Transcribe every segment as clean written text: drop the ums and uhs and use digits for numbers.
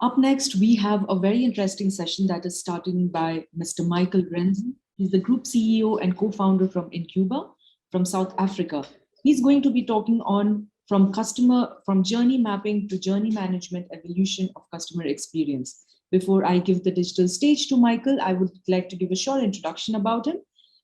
Up next, we have a very interesting session that is starting by Mr. Michael Renzon. He's the group CEO and co-founder from Inquba from South Africa. He's going to be talking on from journey mapping to journey management, evolution of customer experience. Before I give the digital stage to Michael, I would like to give a short introduction about him.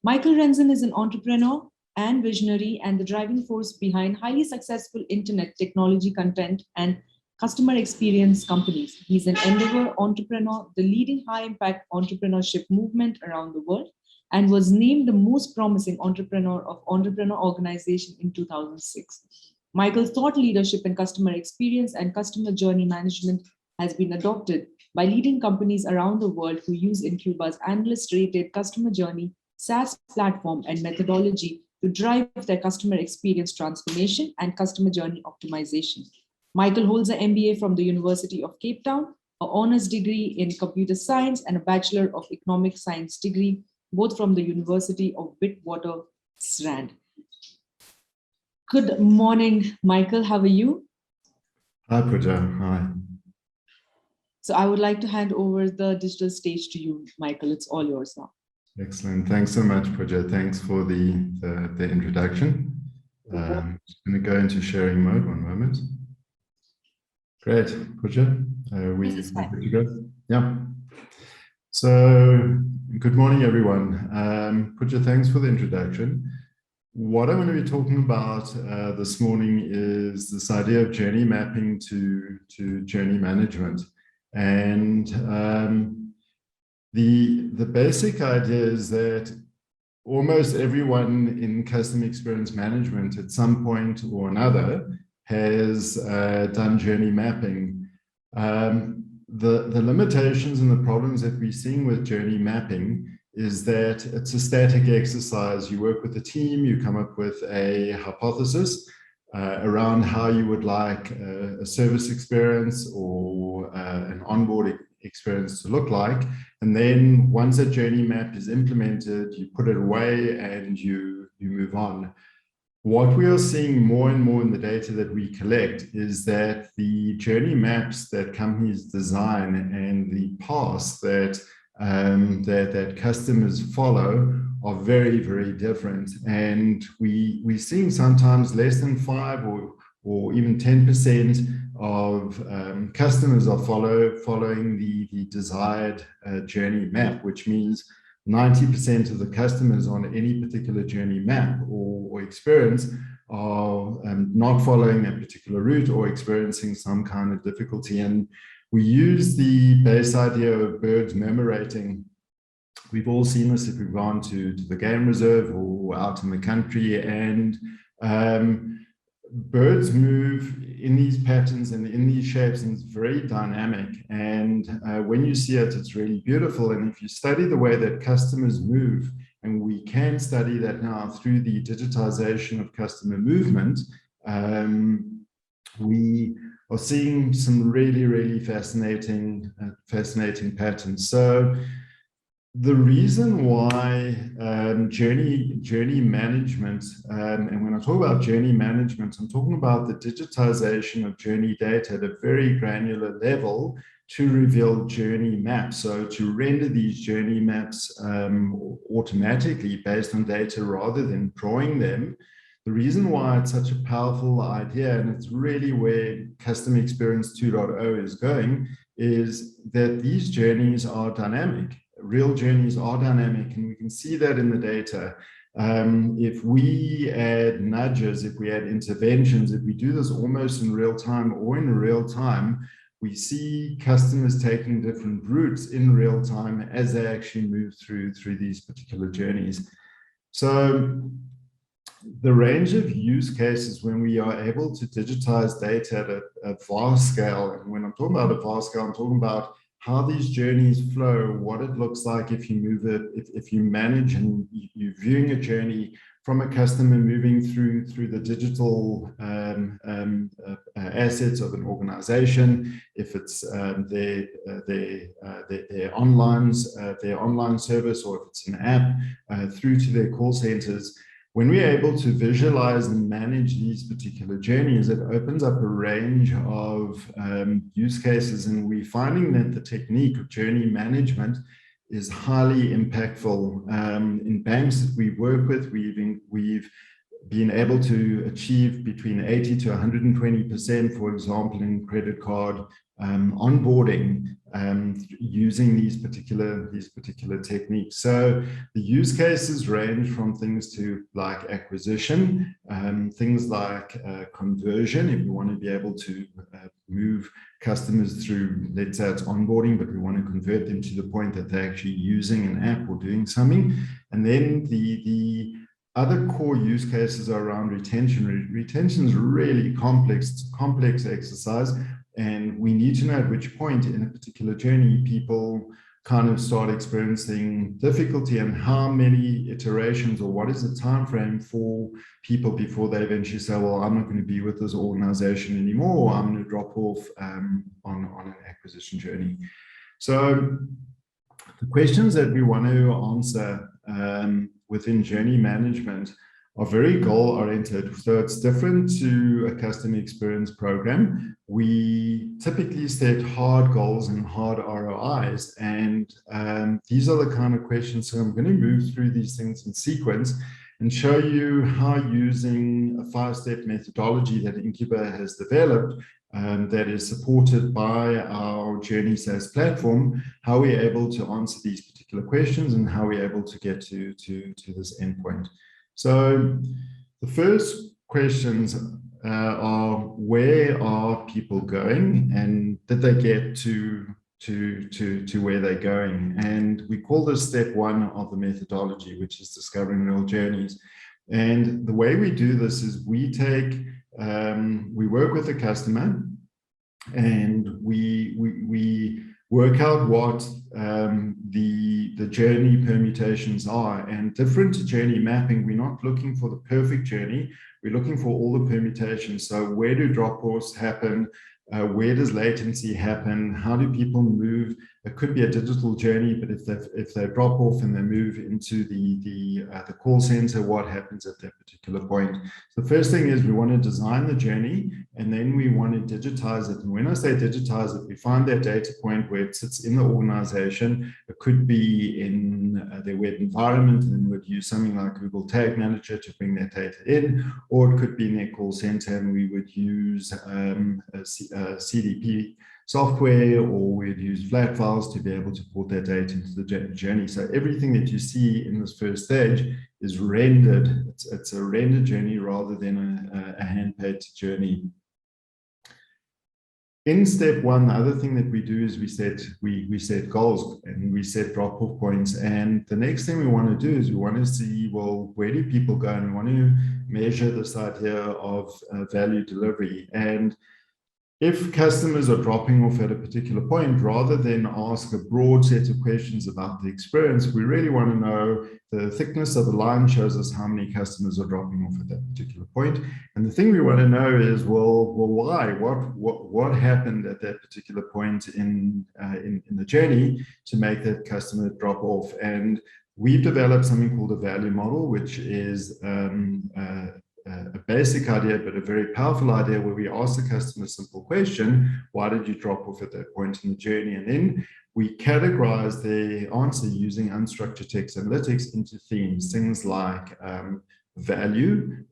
Michael Renzon is an entrepreneur and visionary and the driving force behind highly successful internet technology content and customer experience companies. He's an endeavor entrepreneur, the leading high-impact entrepreneurship movement around the world, and was named the most promising entrepreneur of Entrepreneur Organization in 2006. Michael's thought leadership in customer experience and customer journey management has been adopted by leading companies around the world who use Inquba's analyst-rated customer journey SaaS platform and methodology to drive their customer experience transformation and customer journey optimization. Michael holds an MBA from the University of Cape Town, an honors degree in computer science, and a Bachelor of Economic Science degree, both from the University of Witwatersrand. Good morning, Michael. How are you? Hi, Pooja. Hi. So I would like to hand over the digital stage to you, Michael. It's all yours now. Excellent. Thanks so much, Pooja. Thanks for the introduction. I'm just going to go into sharing mode. One moment. Great, Pooja. We good to go? Yeah. So, good morning, everyone. Pooja, thanks for the introduction. What I'm going to be talking about this morning is this idea of journey mapping to journey management. And the basic idea is that almost everyone in customer experience management at some point or another has done journey mapping. The limitations and the problems that we're seeing with journey mapping is that it's a static exercise. You work with a team, you come up with a hypothesis around how you would like a service experience or an onboarding experience to look like. And then once a journey map is implemented, you put it away and you move on. What we are seeing more and more in the data that we collect is that the journey maps that companies design and the paths that customers follow are very, very different. And we're seeing sometimes less than 5 or even 10% of customers are following the desired journey map, which means 90% of the customers on any particular journey map or experience are not following a particular route or experiencing some kind of difficulty. And we use the base idea of birds memorating. We've all seen this if we've gone to the game reserve or out in the country, and birds move in these patterns and in these shapes, and it's very dynamic. And when you see it, it's really beautiful. And if you study the way that customers move, and we can study that now through the digitization of customer movement, we are seeing some really, really fascinating patterns. So the reason why journey management, and when I talk about journey management, I'm talking about the digitization of journey data at a very granular level to reveal journey maps. So to render these journey maps automatically based on data rather than drawing them. The reason why it's such a powerful idea, and it's really where Customer Experience 2.0 is going, is that these journeys are dynamic. Real journeys are dynamic, and we can see that in the data. If we add nudges, if we add interventions, if we do this almost in real time or in real time, we see customers taking different routes in real time as they actually move through these particular journeys. So the range of use cases when we are able to digitize data at a vast scale, and when I'm talking about a vast scale, I'm talking about how these journeys flow, what it looks like if you move it, if you manage and you're viewing a journey from a customer moving through the digital assets of an organization, if it's their online service, or if it's an app, through to their call centers. when we're able to visualize and manage these particular journeys, it opens up a range of use cases, and we're finding that the technique of journey management is highly impactful. In banks that we work with, we've been able to achieve between 80 to 120%, for example, in credit card onboarding using these particular techniques. So the use cases range from things to like acquisition, things like conversion. If we want to be able to move customers through, let's say it's onboarding, but we want to convert them to the point that they're actually using an app or doing something. And then the other core use cases are around retention. Retention is really complex exercise, and we need to know at which point in a particular journey people kind of start experiencing difficulty, and how many iterations or what is the time frame for people before they eventually say, well, I'm not going to be with this organization anymore, or I'm going to drop off on an acquisition journey. So the questions that we want to answer within journey management are very goal-oriented. So it's different to a customer experience program. We typically set hard goals and hard ROIs, and these are the kind of questions. So I'm going to move through these things in sequence and show you how, using a 5-step methodology that Inquba has developed, that is supported by our Journey SaaS platform, how we're able to answer these particular questions and how we're able to get to this endpoint. So the first questions are, where are people going, and did they get to where they're going? And we call this step 1 of the methodology, which is discovering real journeys. And the way we do this is we work with the customer, and we work out what the journey permutations are. And different to journey mapping, we're not looking for the perfect journey, we're looking for all the permutations. So where do drop-offs happen? Where does latency happen? How do people move? It could be a digital journey, but if they drop off and they move into the call center, what happens at that particular point? So the first thing is we want to design the journey, and then we want to digitize it. And when I say digitize it, we find that data point where it sits in the organization. It could be in their web environment, and then we'd use something like Google Tag Manager to bring that data in, or it could be in their call center, and we would use CDP software, or we'd use flat files to be able to put that data into the journey. So everything that you see in this first stage is rendered. It's a rendered journey rather than a hand-paced journey. In step 1, the other thing that we do is we set goals, and we set drop-off points. And the next thing we want to do is we want to see, well, where do people go? And we want to measure this idea of value delivery. And if customers are dropping off at a particular point, rather than ask a broad set of questions about the experience, we really want to know the thickness of the line shows us how many customers are dropping off at that particular point. And the thing we want to know is, well, why? What happened at that particular point in the journey to make that customer drop off? And we've developed something called a value model, which is a basic idea, but a very powerful idea, where we ask the customer a simple question: why did you drop off at that point in the journey? And then we categorize the answer using unstructured text analytics into themes, things like value,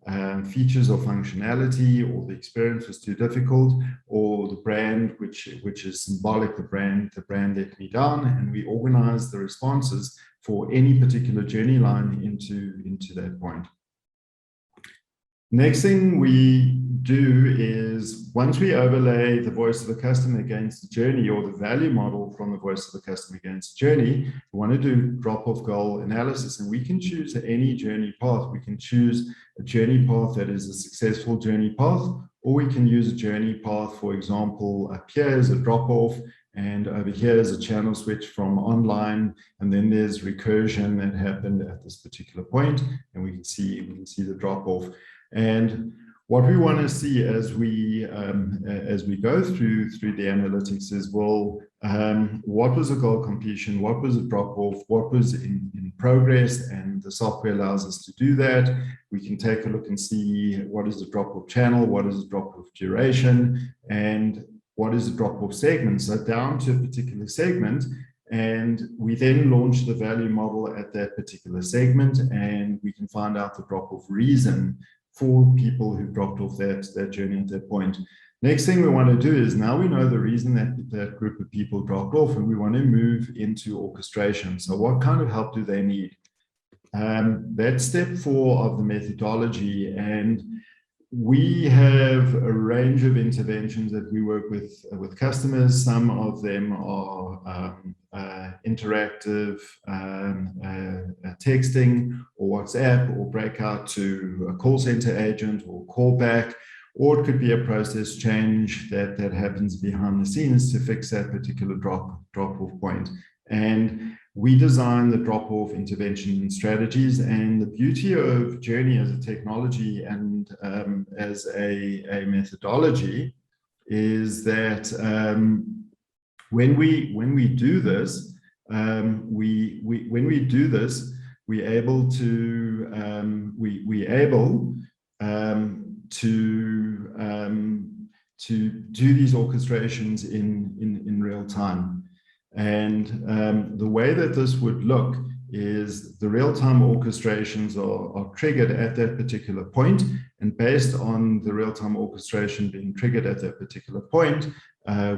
features or functionality, or the experience was too difficult, or the brand, which is symbolic, the brand let me down. And we organize the responses for any particular journey line into that point. Next thing we do is, once we overlay the voice of the customer against the journey, or the value model from the voice of the customer against the journey, we want to do drop-off goal analysis. And we can choose any journey path. We can choose a journey path that is a successful journey path, or we can use a journey path, for example, up here is a drop-off, and over here is a channel switch from online, and then there's recursion that happened at this particular point, and we can see the drop-off. And what we want to see as we go through the analytics is, well, what was a goal completion? What was a drop-off? What was in progressed, and the software allows us to do that. We can take a look and see what is the drop-off channel, what is the drop-off duration, and what is the drop-off segment. So down to a particular segment, and we then launch the value model at that particular segment, and we can find out the drop-off reason for people who dropped off that journey at that point. Next thing we want to do is, now we know the reason that group of people dropped off, and we want to move into orchestration. So what kind of help do they need? That's step 4 of the methodology, and we have a range of interventions that we work with customers. Some of them are interactive texting or WhatsApp, or breakout to a call center agent or callback, or it could be a process change that happens behind the scenes to fix that particular drop-off point. And we design the drop-off intervention strategies, and the beauty of Journey as a technology and as a methodology is that when we do this, we're able to do these orchestrations in real time. And the way that this would look is the real-time orchestrations are triggered at that particular point, and based on the real-time orchestration being triggered at that particular point,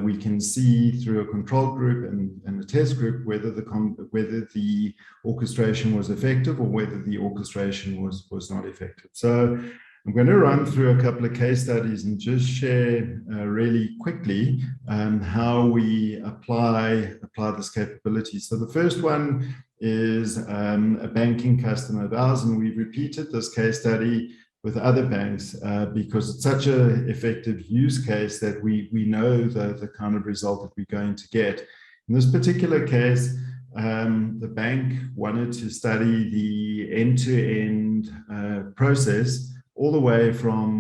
we can see through a control group and a test group whether the orchestration was effective or whether the orchestration was not effective. So I'm going to run through a couple of case studies and just share really quickly how we apply this capability. So the first one is a banking customer of ours, and we've repeated this case study with other banks because it's such an effective use case that we know the kind of result that we're going to get. In this particular case, the bank wanted to study the end-to-end process all the way from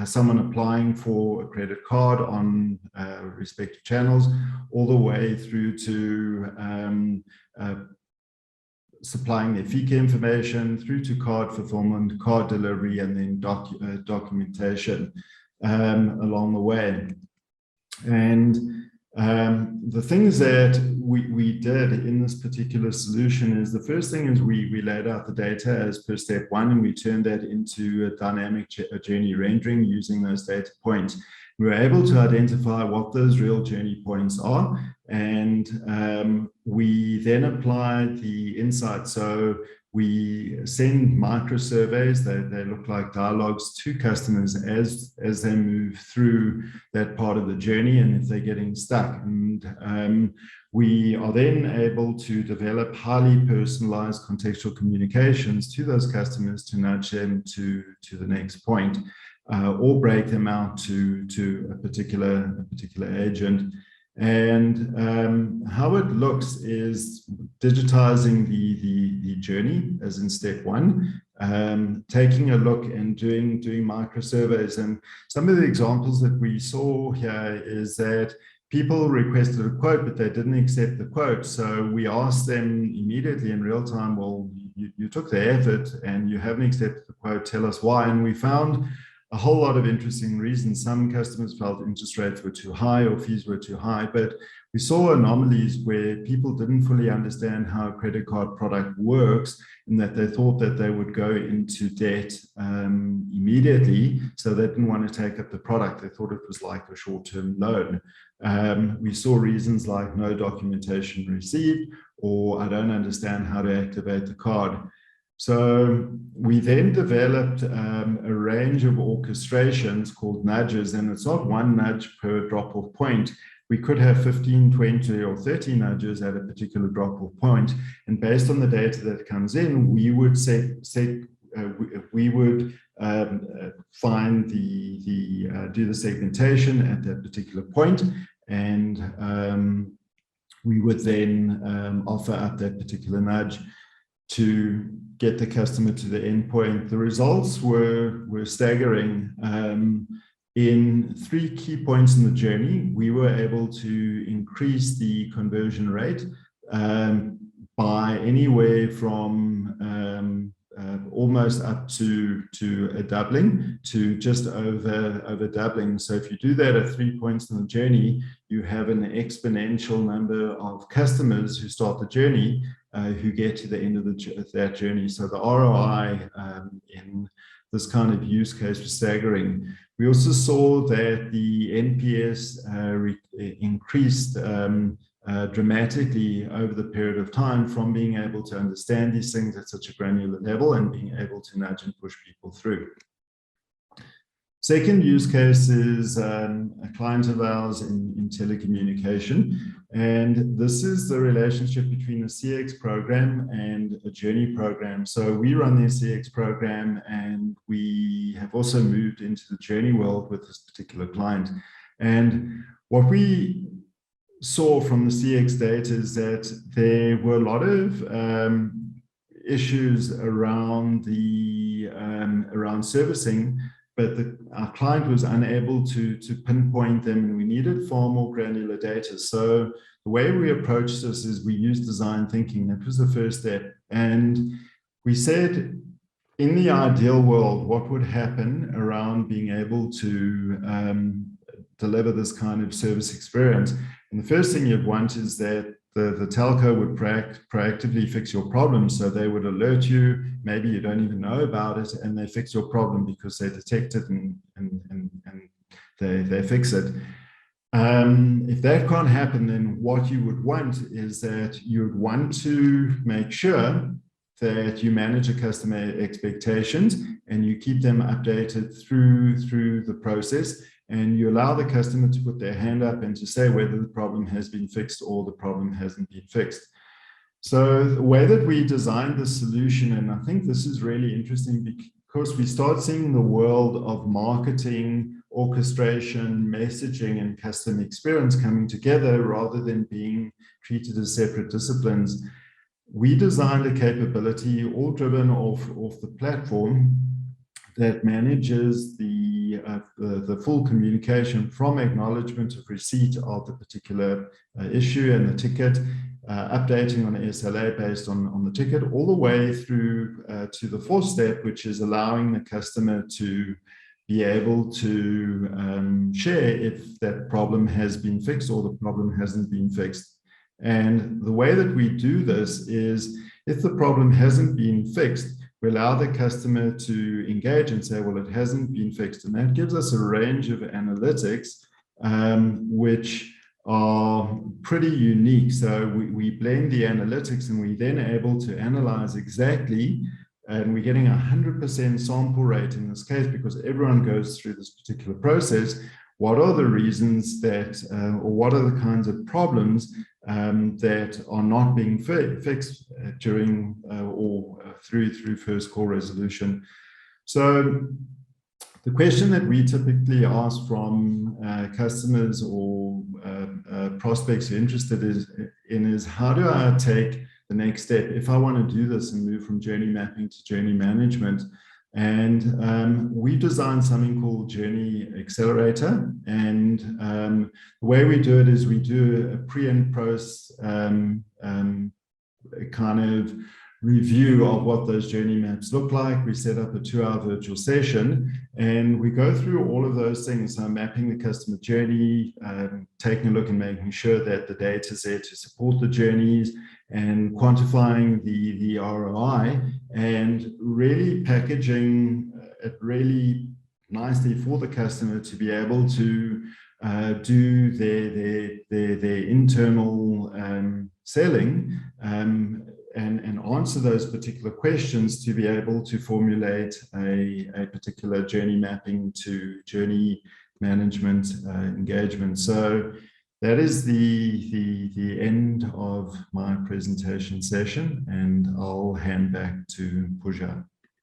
someone applying for a credit card on respective channels, all the way through to supplying their FICA information, through to card fulfillment, card delivery, and then documentation along the way. And the things that we did in this particular solution is, the first thing is we laid out the data as per step 1, and we turned that into a dynamic journey rendering using those data points. We were able to identify what those real journey points are, and we then applied the insights. So we send micro surveys that they look like dialogues to customers as they move through that part of the journey, and if they're getting stuck. And we are then able to develop highly personalized contextual communications to those customers to nudge them to the next point, or break them out to a particular agent. And how it looks is digitizing the journey, as in step 1, taking a look and doing micro surveys. And some of the examples that we saw here is that people requested a quote, but they didn't accept the quote. So we asked them immediately in real time, well, you took the effort and you haven't accepted the quote, tell us why. And we found a whole lot of interesting reasons. Some customers felt interest rates were too high or fees were too high, but we saw anomalies where people didn't fully understand how a credit card product works, and that they thought that they would go into debt immediately, so they didn't want to take up the product. They thought it was like a short-term loan. We saw reasons like no documentation received, or I don't understand how to activate the card. So we then developed a range of orchestrations called nudges, and it's not one nudge per drop-off point. We could have 15, 20, or 30 nudges at a particular drop-off point, and based on the data that comes in, we would find do the segmentation at that particular point, and we would then offer up that particular nudge to get the customer to the endpoint. The results were staggering. In 3 key points in the journey, we were able to increase the conversion rate by by anywhere from almost up to a doubling to just over doubling. So if you do that at 3 points in the journey, you have an exponential number of customers who start the journey who get to the end of that journey. So the ROI in this kind of use case was staggering. We also saw that the NPS increased dramatically over the period of time from being able to understand these things at such a granular level and being able to nudge and push people through. Second use case is a client of ours in telecommunication, and this is the relationship between a CX program and a journey program. So we run their CX program, and we have also moved into the journey world with this particular client. And what we saw from the CX data is that there were a lot of issues around around servicing, but our client was unable to pinpoint them, and we needed far more granular data. So the way we approached this is we used design thinking. That was the first step. And we said, in the ideal world, what would happen around being able to deliver this kind of service experience? And the first thing you'd want is that the telco would proactively fix your problem. So they would alert you, maybe you don't even know about it, and they fix your problem because they detect it and they fix it. If that can't happen, then what you would want is that you would want to make sure that you manage your customer expectations and you keep them updated through the process, and you allow the customer to put their hand up and to say whether the problem has been fixed or the problem hasn't been fixed. So the way that we designed the solution, and I think this is really interesting because we start seeing the world of marketing, orchestration, messaging, and customer experience coming together rather than being treated as separate disciplines. We designed a capability all driven off the platform that manages the full communication from acknowledgement of receipt of the particular issue and the ticket, updating on SLA based on the ticket, all the way through to the fourth step, which is allowing the customer to be able to share if that problem has been fixed or the problem hasn't been fixed. And the way that we do this is, if the problem hasn't been fixed, we allow the customer to engage and say, well, it hasn't been fixed. And that gives us a range of analytics, which are pretty unique. So we blend the analytics, and we then able to analyze exactly, and we're getting 100% sample rate in this case because everyone goes through this particular process. What are the reasons that, or what are the kinds of problems that are not being fixed during or through first call resolution? So the question that we typically ask from customers or prospects who are interested is how do I take the next step if I want to do this and move from journey mapping to journey management? And we designed something called Journey Accelerator. And the way we do it is we do a pre and post kind of review of what those journey maps look like. We set up a 2-hour virtual session, and we go through all of those things. So mapping the customer journey, taking a look and making sure that the data is there to support the journeys, and quantifying the ROI, and really packaging it really nicely for the customer to be able to do their internal selling and answer those particular questions to be able to formulate a particular journey mapping to journey management engagement. So that is the end of my presentation session, and I'll hand back to Pooja.